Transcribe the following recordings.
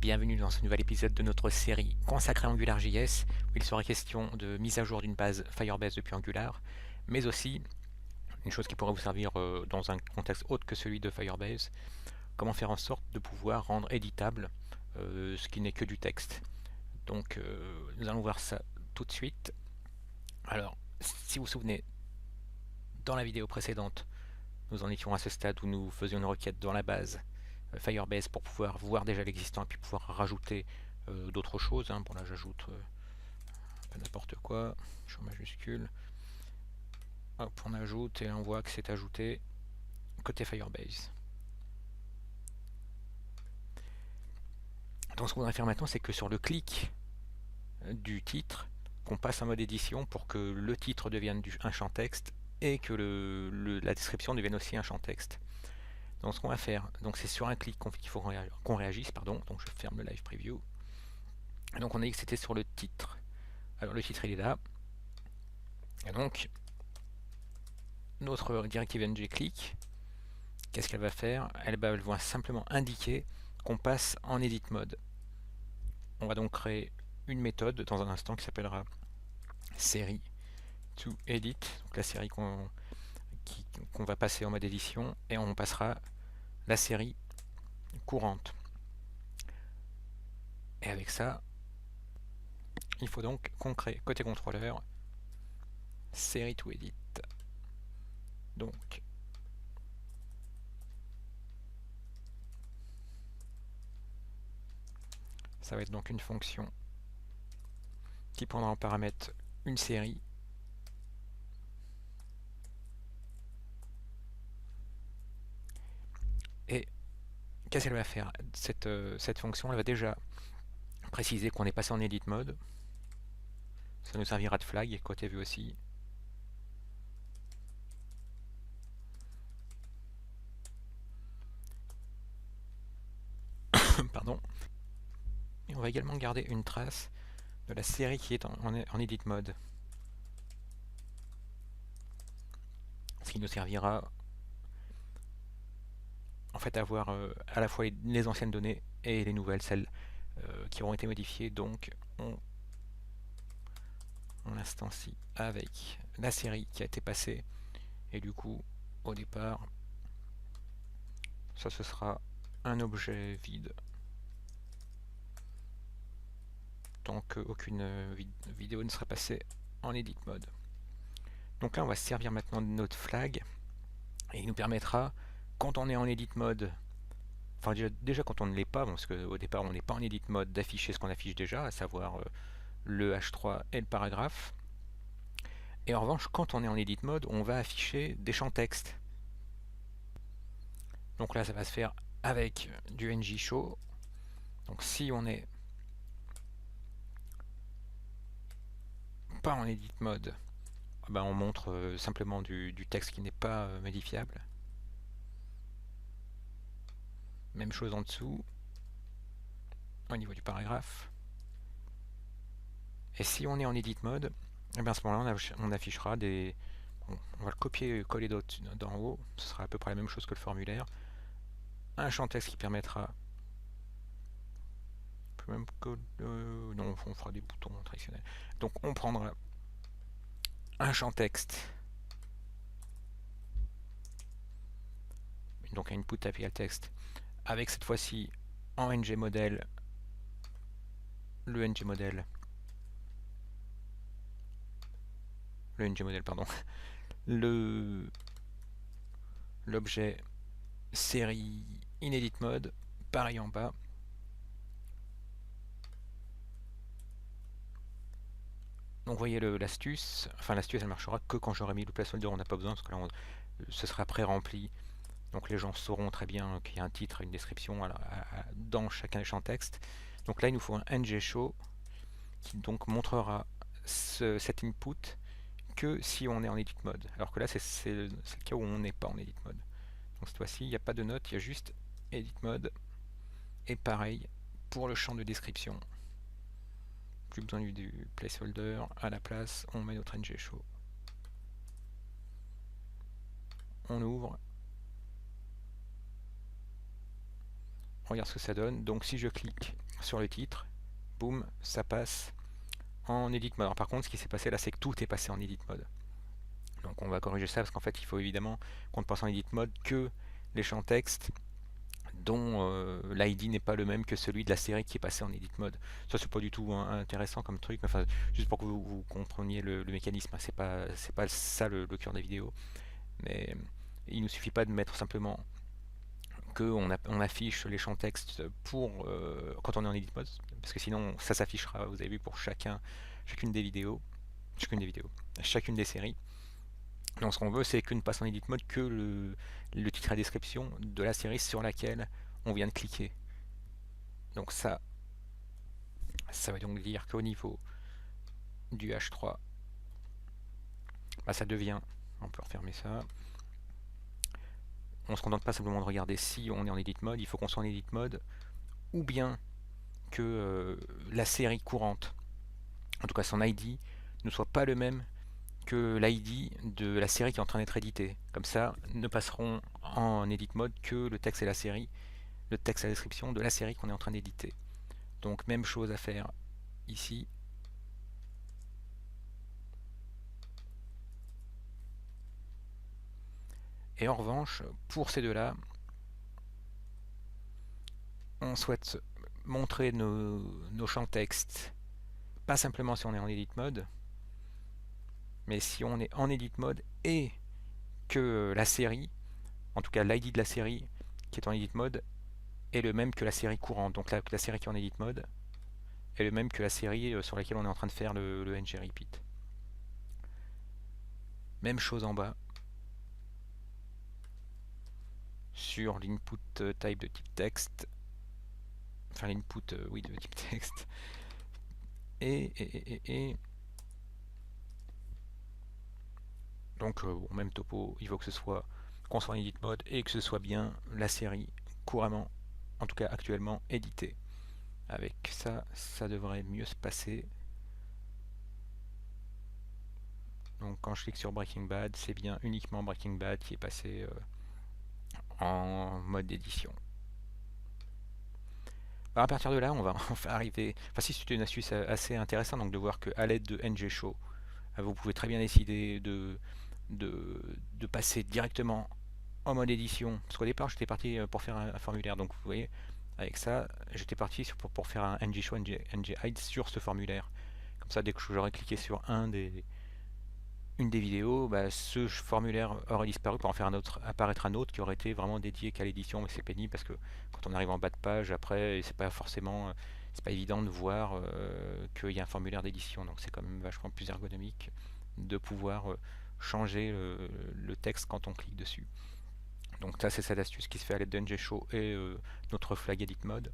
Bienvenue dans ce nouvel épisode de notre série consacrée à AngularJS, où il sera question de mise à jour d'une base Firebase depuis Angular, mais aussi une chose qui pourrait vous servir dans un contexte autre que celui de Firebase, comment faire en sorte de pouvoir rendre éditable ce qui n'est que du texte. Donc nous allons voir ça tout de suite. Alors, si vous vous souvenez, dans la vidéo précédente, nous en étions à ce stade où nous faisions une requête dans la base Firebase pour pouvoir voir déjà l'existant et puis pouvoir rajouter d'autres choses. Bon là j'ajoute n'importe quoi, je suis en majuscule. Hop, on ajoute et on voit que c'est ajouté côté Firebase. Donc ce qu'on va faire maintenant, c'est que sur le clic du titre, qu'on passe en mode édition pour que le titre devienne un champ texte et que la description devienne aussi un champ texte. Donc ce qu'on va faire, c'est sur un clic qu'il faut qu'on réagisse, pardon. Donc je ferme le live preview. Donc on a dit que c'était sur le titre. Alors le titre il est là. Et donc notre directive ngClick, qu'est-ce qu'elle va faire? Elle va simplement indiquer qu'on passe en edit mode. On va donc créer une méthode dans un instant qui s'appellera série to edit, donc la série qu'on va passer en mode édition, et on passera la série courante. Et avec ça, il faut donc qu'on crée côté contrôleur série to edit. Donc ça va être donc une fonction qui prendra en paramètre une série et qu'est-ce qu'elle va faire? Cette fonction elle va déjà préciser qu'on est passé en edit mode. Ça nous servira de flag côté vue aussi. Pardon. Et on va également garder une trace de la série qui est en edit mode. Ce qui nous servira en fait à voir à la fois les anciennes données et les nouvelles, celles qui auront été modifiées. Donc on l'instancie avec la série qui a été passée et du coup au départ ça ce sera un objet vide tant qu'aucune vidéo ne sera passée en edit mode. Donc là on va se servir maintenant de notre flag et il nous permettra, quand on est en edit mode, enfin déjà quand on ne l'est pas, parce qu'au départ on n'est pas en edit mode, d'afficher ce qu'on affiche déjà, à savoir le H3 et le paragraphe. Et en revanche, quand on est en edit mode, on va afficher des champs texte. Donc là, ça va se faire avec du ngShow. Donc si on n'est pas en edit mode, on montre simplement du texte qui n'est pas modifiable. Même chose en dessous, au niveau du paragraphe. Et si on est en edit mode, à ce moment-là, on affichera des... on va le copier-coller d'en haut, ce sera à peu près la même chose que le formulaire. Un champ texte qui permettra... même que... non, on fera des boutons traditionnels. Donc on prendra un champ texte, donc un input API texte, avec cette fois-ci en ngModel, le ngModel, pardon, l'objet série inedit mode, pareil en bas. Donc vous voyez l'astuce, enfin l'astuce elle marchera que quand j'aurai mis le placeholder, on n'a pas besoin parce que là ce sera pré-rempli. Donc les gens sauront très bien qu'il y a un titre et une description dans chacun des champs texte. Donc là il nous faut un ngShow qui donc montrera cet input que si on est en edit mode. Alors que là c'est le cas où on n'est pas en edit mode. Donc cette fois-ci il n'y a pas de note, il y a juste edit mode. Et pareil pour le champ de description. Plus besoin du placeholder, à la place on met notre ngShow. On ouvre. On regarde ce que ça donne. Donc si je clique sur le titre, boum, ça passe en edit mode. Alors par contre, ce qui s'est passé là, c'est que tout est passé en edit mode. Donc on va corriger ça parce qu'en fait, il faut évidemment qu'on ne passe en edit mode que les champs texte dont l'ID n'est pas le même que celui de la série qui est passé en edit mode. Ça c'est pas du tout intéressant comme truc, mais enfin juste pour que vous compreniez le mécanisme, hein. C'est pas ça le cœur des vidéos. Mais il ne suffit pas de mettre simplement qu'on on affiche les champs texte pour quand on est en edit mode, parce que sinon ça s'affichera, vous avez vu, pour chacune des vidéos, chacune des séries. Donc ce qu'on veut, c'est qu'une passe en edit mode que le titre et description de la série sur laquelle on vient de cliquer. Donc ça veut donc dire qu'au niveau du H3, bah ça devient, on peut refermer ça, on ne se contente pas simplement de regarder si on est en edit mode, il faut qu'on soit en edit mode, ou bien que la série courante, en tout cas son ID, ne soit pas le même que l'ID de la série qui est en train d'être éditée. Comme ça, ne passeront en edit mode que le texte et la série, le texte et la description de la série qu'on est en train d'éditer. Donc même chose à faire ici. Et en revanche, pour ces deux-là, on souhaite montrer nos champs texte, pas simplement si on est en edit mode, mais si on est en edit mode et que la série, en tout cas l'ID de la série qui est en edit mode, est le même que la série courante. Donc la série qui est en edit mode est le même que la série sur laquelle on est en train de faire le ng repeat. Même chose en bas. Sur l'input type de type texte. Enfin l'input, oui, de type texte. Et donc bon, même topo, il faut que ce soit qu'on soit en edit mode et que ce soit bien la série couramment, en tout cas actuellement, éditée. Avec ça, ça devrait mieux se passer. Donc quand je clique sur Breaking Bad, c'est bien uniquement Breaking Bad qui est passé en mode d'édition. À partir de là, on va arriver. Enfin, si c'était une astuce assez intéressante, donc de voir qu'à l'aide de NGShow, vous pouvez très bien décider de passer directement en mode édition. Parce qu'au départ, j'étais parti pour faire un formulaire. Donc, vous voyez, avec ça, j'étais parti pour faire un NGShow, NGHide sur ce formulaire. Comme ça, dès que j'aurais cliqué sur une des vidéos, bah, ce formulaire aurait disparu pour en faire un autre, apparaître un autre qui aurait été vraiment dédié qu'à l'édition. Mais c'est pénible parce que quand on arrive en bas de page, après, c'est pas forcément, c'est pas évident de voir qu'il y a un formulaire d'édition. Donc c'est quand même vachement plus ergonomique de pouvoir changer le texte quand on clique dessus. Donc ça, c'est cette astuce qui se fait à l'aide de NGShow et notre flag edit mode,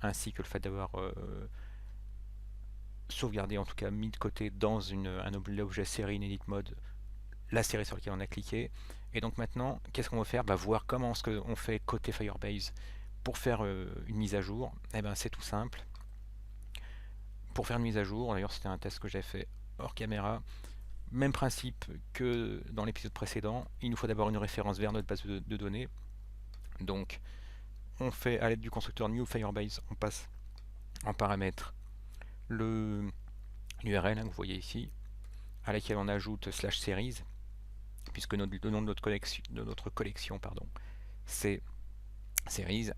ainsi que le fait d'avoir sauvegarder, en tout cas mis de côté dans un objet série inedit mode, la série sur laquelle on a cliqué. Et donc maintenant, qu'est-ce qu'on va faire? Voir comment ce qu'on fait côté Firebase pour faire une mise à jour. Et ben c'est tout simple. Pour faire une mise à jour, d'ailleurs c'était un test que j'ai fait hors caméra, même principe que dans l'épisode précédent, il nous faut d'abord une référence vers notre base de données. Donc on fait à l'aide du constructeur new Firebase, on passe en paramètre l'URL que vous voyez ici, à laquelle on ajoute /series, puisque le nom de notre collection, c'est series.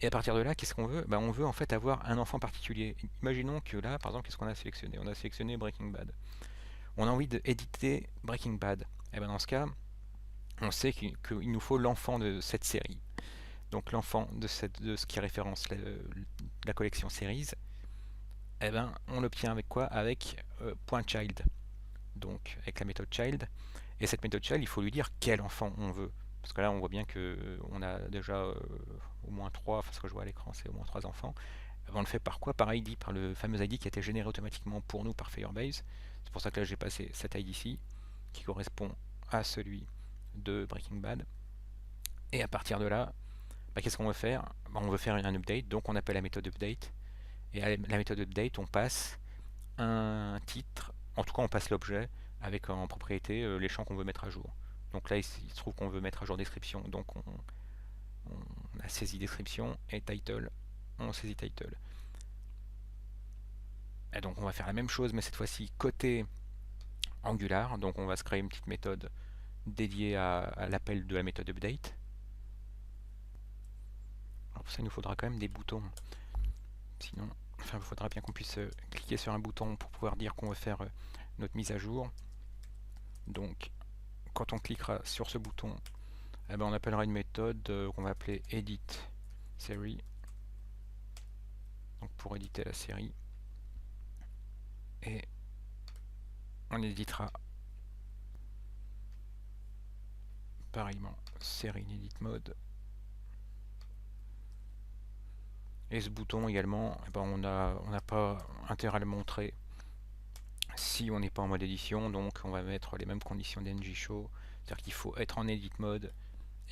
Et à partir de là, qu'est-ce qu'on veut? On veut en fait avoir un enfant particulier. Imaginons que là, par exemple, qu'est-ce qu'on a sélectionné? On a sélectionné Breaking Bad. On a envie d'éditer Breaking Bad. Et dans ce cas, on sait qu'il nous faut l'enfant de cette série. Donc l'enfant de ce qui référence la collection series, on l'obtient avec quoi? Avec .child. Donc avec la méthode child. Et cette méthode child, il faut lui dire quel enfant on veut. Parce que là, on voit bien qu'on a déjà au moins 3, enfin ce que je vois à l'écran, c'est au moins 3 enfants. On le fait par quoi? Par ID, par le fameux ID qui a été généré automatiquement pour nous par Firebase. C'est pour ça que là, j'ai passé cet ID ici, qui correspond à celui de Breaking Bad. Et à partir de là, qu'est-ce qu'on veut faire? On veut faire un update, donc on appelle la méthode update. Et à la méthode update, on passe un titre, en tout cas on passe l'objet, avec en propriété les champs qu'on veut mettre à jour. Donc là, il se trouve qu'on veut mettre à jour description, donc on a saisi description, et title, on saisit title. Et donc on va faire la même chose, mais cette fois-ci côté Angular. Donc on va se créer une petite méthode dédiée à l'appel de la méthode update. Alors pour ça, il nous faudra quand même des boutons. Sinon, enfin, il faudra bien qu'on puisse cliquer sur un bouton pour pouvoir dire qu'on veut faire notre mise à jour. Donc, quand on cliquera sur ce bouton, eh ben, on appellera une méthode qu'on va appeler edit series. Donc pour éditer la série. Et on éditera pareillement série edit mode. Et ce bouton également, eh ben, on n'a pas intérêt à le montrer si on n'est pas en mode édition, donc on va mettre les mêmes conditions d'NGShow, c'est-à-dire qu'il faut être en edit mode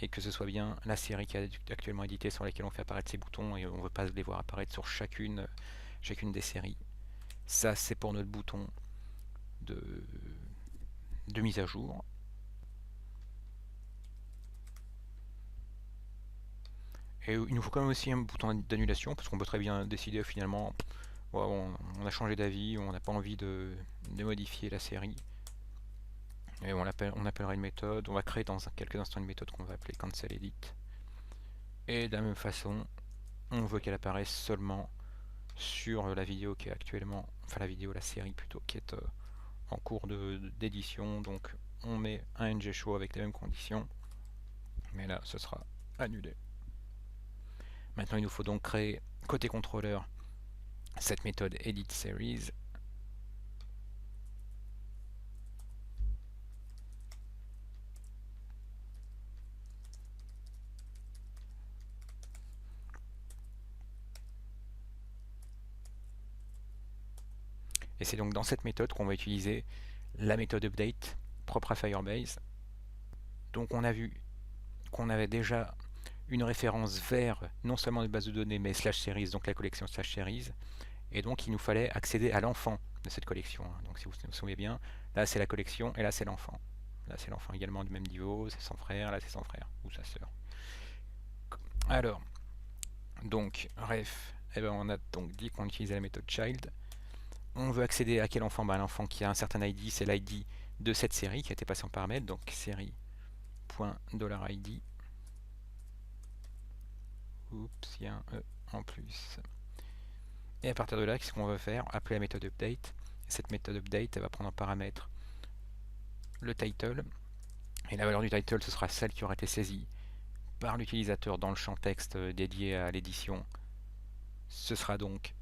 et que ce soit bien la série qui est actuellement éditée sur laquelle on fait apparaître ces boutons, et on ne veut pas les voir apparaître sur chacune des séries. Ça, c'est pour notre bouton de mise à jour. Et il nous faut quand même aussi un bouton d'annulation, parce qu'on peut très bien décider finalement, on a changé d'avis, on n'a pas envie de modifier la série. Et on appellera une méthode, on va créer dans quelques instants une méthode qu'on va appeler cancel edit. Et de la même façon, on veut qu'elle apparaisse seulement sur la vidéo qui est actuellement, enfin la série plutôt, qui est en cours d'édition. Donc on met un NGShow avec les mêmes conditions, mais là ce sera annulé. Maintenant il nous faut donc créer côté contrôleur cette méthode edit series. Et c'est donc dans cette méthode qu'on va utiliser la méthode update propre à Firebase. Donc on a vu qu'on avait déjà une référence vers non seulement une base de données mais slash series, donc la collection slash series, et donc il nous fallait accéder à l'enfant de cette collection. Donc si vous vous souvenez bien, là c'est la collection et là c'est l'enfant. Là c'est l'enfant également du même niveau, c'est son frère, là c'est son frère ou sa sœur. Alors, donc ref, eh ben, on a donc dit qu'on utilisait la méthode child. On veut accéder à quel enfant? L'enfant qui a un certain ID, c'est l'ID de cette série qui a été passé en paramètre, donc série.$id. Oups, il y a un E en plus. Et à partir de là, qu'est-ce qu'on va faire? Appeler la méthode update. Cette méthode update, elle va prendre en paramètre le title. Et la valeur du title, ce sera celle qui aura été saisie par l'utilisateur dans le champ texte dédié à l'édition. Ce sera donc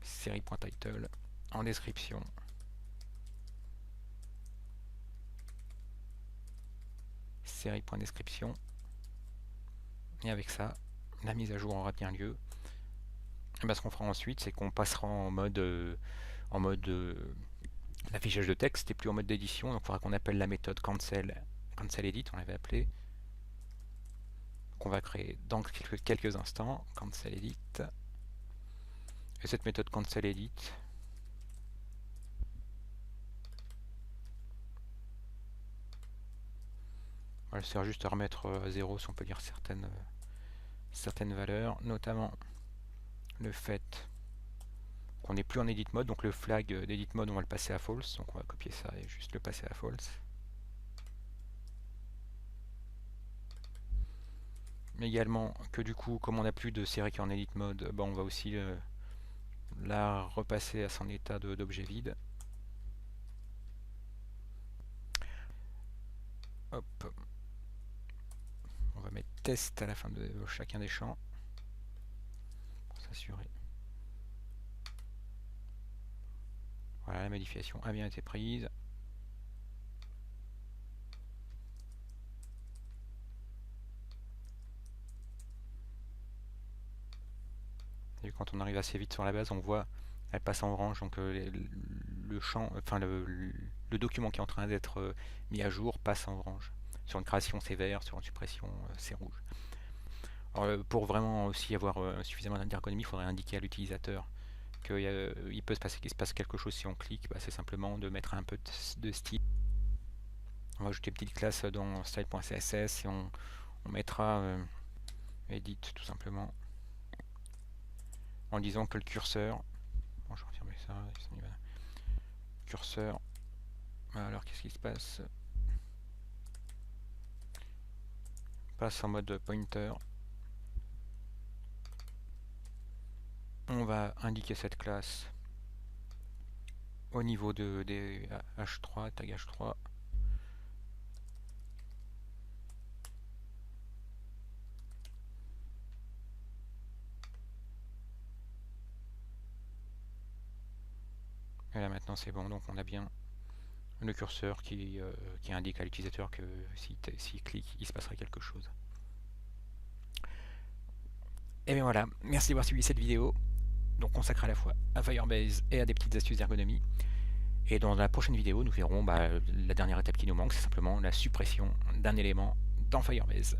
série.title. En description, série.description. Et avec ça, la mise à jour aura bien lieu. Et ben, ce qu'on fera ensuite, c'est qu'on passera en mode l'affichage de texte et plus en mode d'édition. Donc il faudra qu'on appelle la méthode cancel edit, on l'avait appelé, qu'on va créer dans quelques instants. Cancel edit. Et cette méthode cancel edit, elle sert juste à remettre à zéro si on peut lire certaines valeurs, notamment le fait qu'on n'est plus en edit mode, donc le flag d'edit mode on va le passer à false, donc on va copier ça et juste le passer à false. Mais également que du coup, comme on n'a plus de série qui est en edit mode, on va aussi la repasser à son état d'objet vide. Hop. On va mettre test à la fin de chacun des champs pour s'assurer. Voilà, la modification a bien été prise. Et quand on arrive assez vite sur la base, on voit elle passe en orange, donc le champ, enfin le document qui est en train d'être mis à jour passe en orange. Sur une création c'est vert, sur une suppression c'est rouge. Alors, pour vraiment aussi avoir suffisamment d'ergonomie, il faudrait indiquer à l'utilisateur qu'il se passe quelque chose si on clique. C'est simplement de mettre un peu de style. On va ajouter une petite classe dans style.css et on mettra edit tout simplement. en disant que le curseur, bon, je vais refermer ça, curseur, alors qu'est-ce qui se passe, passe en mode pointer. On va indiquer cette classe au niveau des H3, tag H3. Et là maintenant c'est bon, donc on a bien le curseur qui indique à l'utilisateur que s'il clique, il se passerait quelque chose. Et bien voilà, merci d'avoir suivi cette vidéo, donc consacrée à la fois à Firebase et à des petites astuces d'ergonomie. Et dans la prochaine vidéo, nous verrons la dernière étape qui nous manque, c'est simplement la suppression d'un élément dans Firebase.